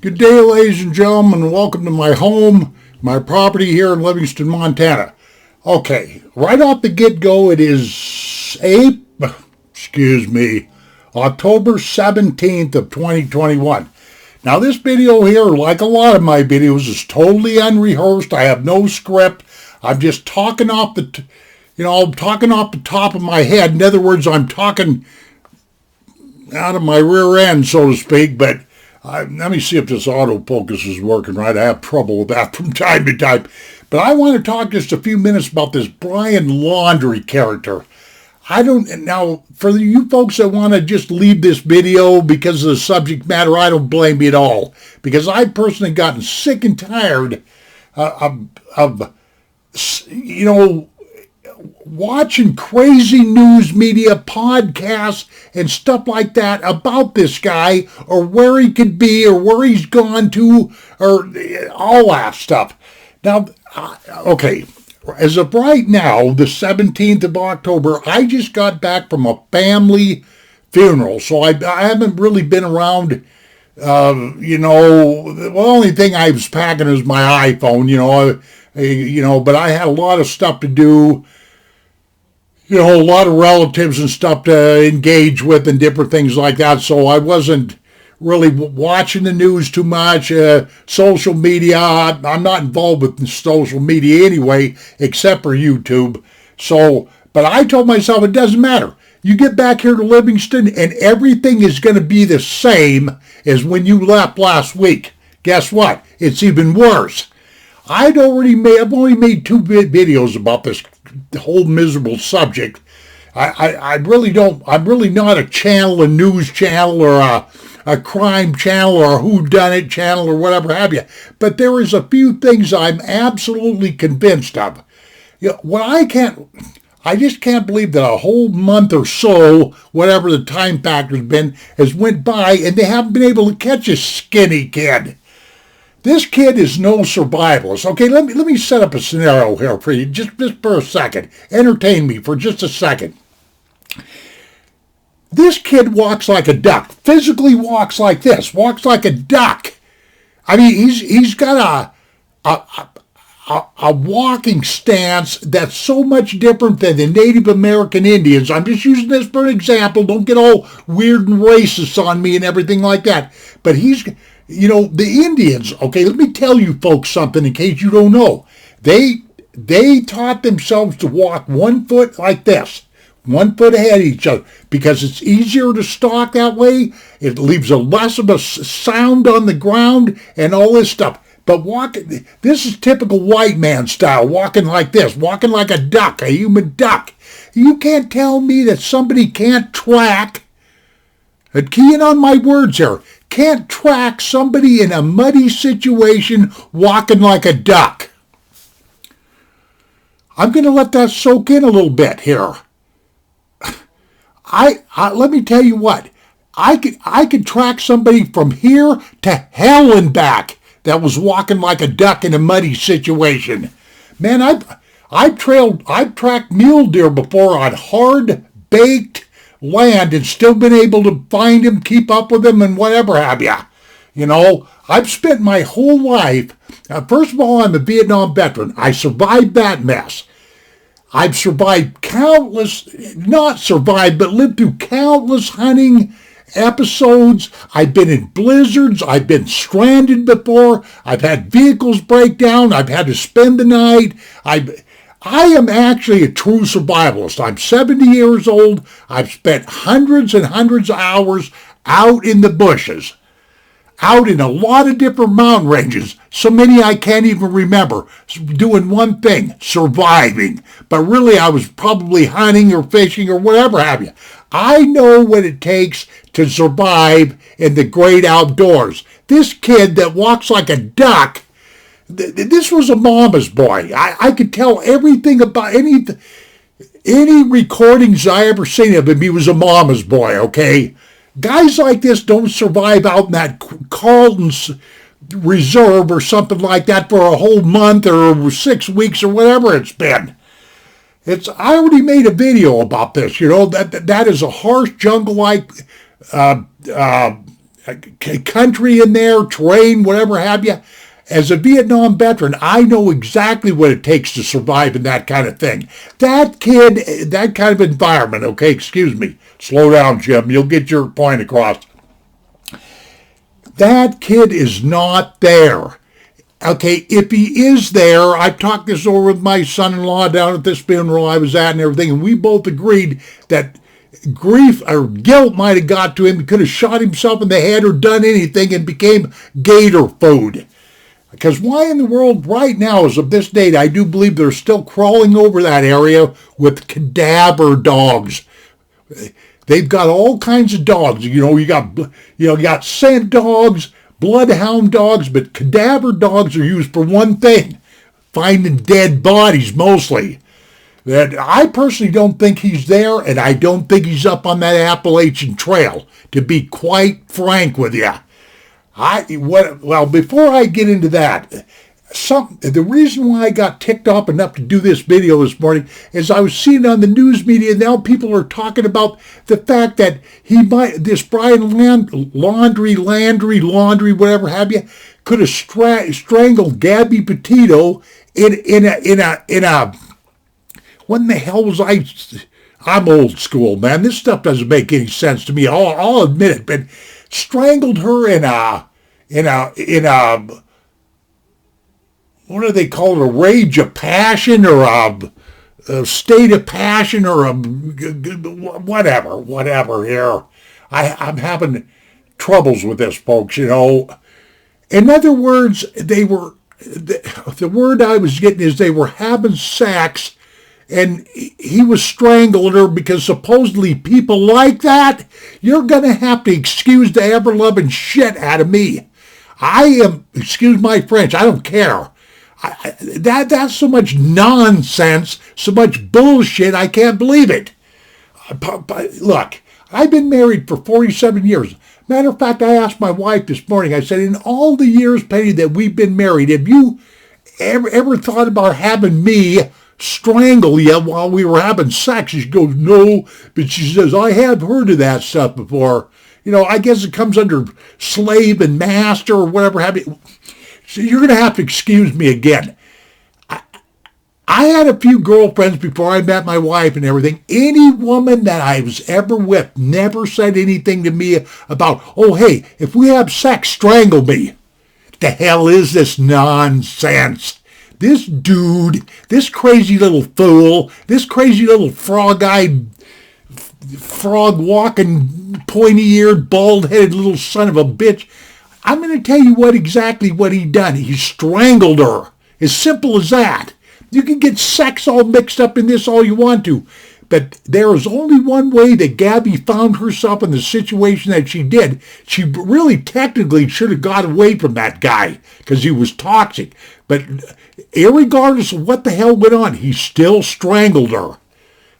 Good day, ladies and gentlemen, and welcome to my home, my property here in Livingston, Montana. Okay, right off the get-go, it is October 17th of 2021. Now, this video here, like a lot of my videos, is totally unrehearsed. I have no script. I'm just talking off the, talking off the top of my head. In other words, I'm talking out of my rear end, so to speak, but let me see if this autofocus is working right. I have trouble with that from time to time. But I want to talk just a few minutes about this Brian Laundrie character. Now, for you folks that want to just leave this video because of the subject matter, I don't blame you at all. Because I've personally gotten sick and tired of watching crazy news media podcasts and stuff like that about this guy, or where he could be, or where he's gone to, or all that stuff. Now, okay, as of right now, the 17th of October, I just got back from a family funeral, so I haven't really been around. The only thing I was packing was my iPhone, but I had a lot of stuff to do. A lot of relatives and stuff to engage with and different things like that. So I wasn't really watching the news too much. Social media, I'm not involved with social media anyway, except for YouTube. But I told myself it doesn't matter. You get back here to Livingston and everything is going to be the same as when you left last week. Guess what? It's even worse. I've only made 2 videos about this whole miserable subject. I'm really not a channel, a news channel, or a crime channel, or a whodunit channel, or whatever have you. But there is a few things I'm absolutely convinced of. I just can't believe that a whole month or so, whatever the time factor's been, has went by and they haven't been able to catch a skinny kid. This kid is no survivalist. Okay, let me set up a scenario here for you, just for a second. Entertain me for just a second. This kid walks like a duck. Physically walks like this. Walks like a duck. I mean, he's got a walking stance that's so much different than the Native American Indians. I'm just using this for an example. Don't get all weird and racist on me and everything like that. But the Indians, okay, let me tell you folks something in case you don't know. They taught themselves to walk 1 foot like this, 1 foot ahead of each other, because it's easier to stalk that way. It leaves a less of a sound on the ground and all this stuff. But this is typical white man style, walking like this, walking like a duck, a human duck. You can't tell me that somebody can't track, and keying on my words here, can't track somebody in a muddy situation walking like a duck. I'm going to let that soak in a little bit here. Let me tell you what. I could track somebody from here to hell and back that was walking like a duck in a muddy situation. Man, I've tracked mule deer before on hard baked land and still been able to find him, keep up with him, and whatever have you. I've spent my whole life, first of all, I'm a Vietnam veteran. I survived that mess. I've survived lived through countless hunting episodes. I've been in blizzards. I've been stranded before. I've had vehicles break down. I've had to spend the night. I am actually a true survivalist. I'm 70 years old. I've spent hundreds and hundreds of hours out in the bushes, out in a lot of different mountain ranges, so many I can't even remember, doing one thing, surviving. But really, I was probably hunting or fishing or whatever have you. I know what it takes to survive in the great outdoors. This kid that walks like a duck, this was a mama's boy. I could tell everything about any recordings I ever seen of him. He was a mama's boy, okay? Guys like this don't survive out in that Carlton's reserve or something like that for a whole month or 6 weeks or whatever it's been. I already made a video about this. That is a harsh jungle-like country in there, terrain, whatever have you. As a Vietnam veteran, I know exactly what it takes to survive in that kind of thing. That kid, that kind of environment, okay, excuse me. Slow down, Jim. You'll get your point across. That kid is not there. Okay, if he is there, I've talked this over with my son-in-law down at this funeral I was at and everything, and we both agreed that grief or guilt might have got to him. He could have shot himself in the head or done anything and became gator food. Because why in the world right now, as of this date, I do believe they're still crawling over that area with cadaver dogs. They've got all kinds of dogs. You got scent dogs, bloodhound dogs, but cadaver dogs are used for one thing, finding dead bodies mostly. That I personally don't think he's there, and I don't think he's up on that Appalachian Trail, to be quite frank with you. Before I get into that, the reason why I got ticked off enough to do this video this morning is I was seeing on the news media, now people are talking about the fact that this Brian Laundrie, whatever have you, could have strangled Gabby Petito in a what in the hell was I'm old school, man. This stuff doesn't make any sense to me. I'll admit it, but strangled her in a what do they call it? A rage of passion or a state of passion or a whatever here. I'm having troubles with this, folks. In other words, the word I was getting is they were having sex. And he was strangling her because supposedly people like that, you're going to have to excuse the ever-loving shit out of me. Excuse my French, I don't care. That's so much nonsense, so much bullshit, I can't believe it. Look, I've been married for 47 years. Matter of fact, I asked my wife this morning, I said, in all the years, Penny, that we've been married, have you ever thought about having me strangle you while we were having sex? She goes, no, but she says, I have heard of that stuff before. I guess it comes under slave and master or whatever have you. So you're going to have to excuse me again. I had a few girlfriends before I met my wife and everything. Any woman that I was ever with never said anything to me about, oh, hey, if we have sex, strangle me. The hell is this nonsense? This dude, this crazy little fool, this crazy little frog-eyed, frog-walking, pointy-eared, bald-headed little son of a bitch, I'm going to tell you exactly what he done. He strangled her. As simple as that. You can get sex all mixed up in this all you want to, but there is only one way that Gabby found herself in the situation that she did. She really technically should have got away from that guy because he was toxic, but irregardless of what the hell went on, he still strangled her.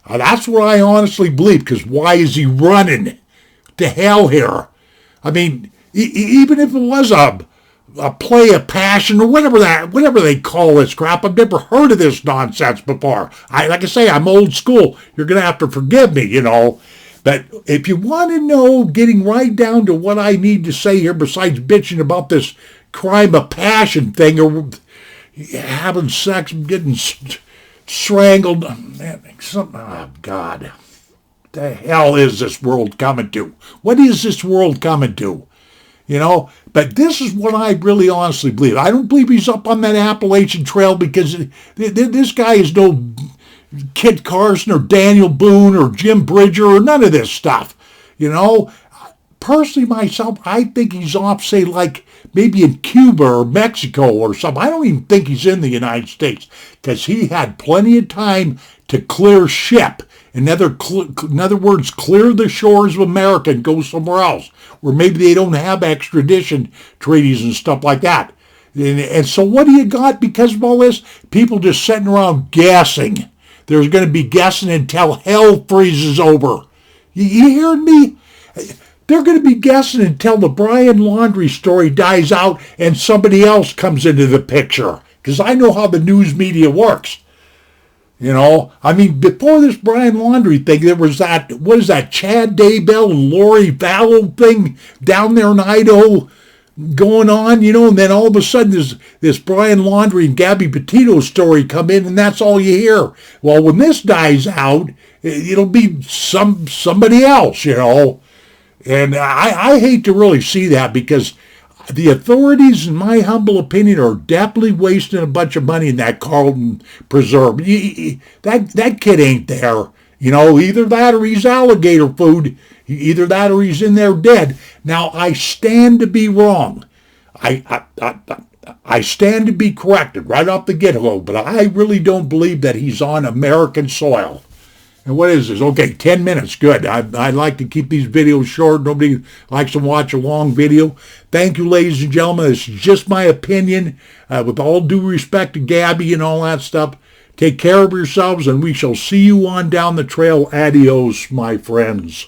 That's what I honestly believe, because why is he running to hell here? I mean, even if it was a play of passion or whatever they call this crap, I've never heard of this nonsense before. Like I say, I'm old school. You're going to have to forgive me, But if you want to know, getting right down to what I need to say here, besides bitching about this crime of passion thing or having sex and getting strangled. Oh, God. The hell is this world coming to? What is this world coming to? But this is what I really honestly believe. I don't believe he's up on that Appalachian Trail because this guy is no Kit Carson or Daniel Boone or Jim Bridger or none of this stuff. Personally, myself, I think he's off, say, like maybe in Cuba or Mexico or something. I don't even think he's in the United States because he had plenty of time to clear ship. In other words, clear the shores of America and go somewhere else where maybe they don't have extradition treaties and stuff like that. And so what do you got because of all this? People just sitting around guessing. There's going to be guessing until hell freezes over. You hearing me? They're going to be guessing until the Brian Laundrie story dies out and somebody else comes into the picture. Because I know how the news media works. I mean, before this Brian Laundrie thing, there was what is that, Chad Daybell and Lori Vallow thing down there in Idaho going on, and then all of a sudden this Brian Laundrie and Gabby Petito story come in, and that's all you hear. Well, when this dies out, it'll be somebody else, And I hate to really see that, because the authorities, in my humble opinion, are definitely wasting a bunch of money in that Carlton Preserve. That kid ain't there. Either that or he's alligator food. Either that or he's in there dead. Now, I stand to be wrong. I stand to be corrected right off the get-go, but I really don't believe that he's on American soil. And what is this? Okay, 10 minutes. Good. I like to keep these videos short. Nobody likes to watch a long video. Thank you, ladies and gentlemen. This is just my opinion. With all due respect to Gabby and all that stuff, take care of yourselves, and we shall see you on down the trail. Adios, my friends.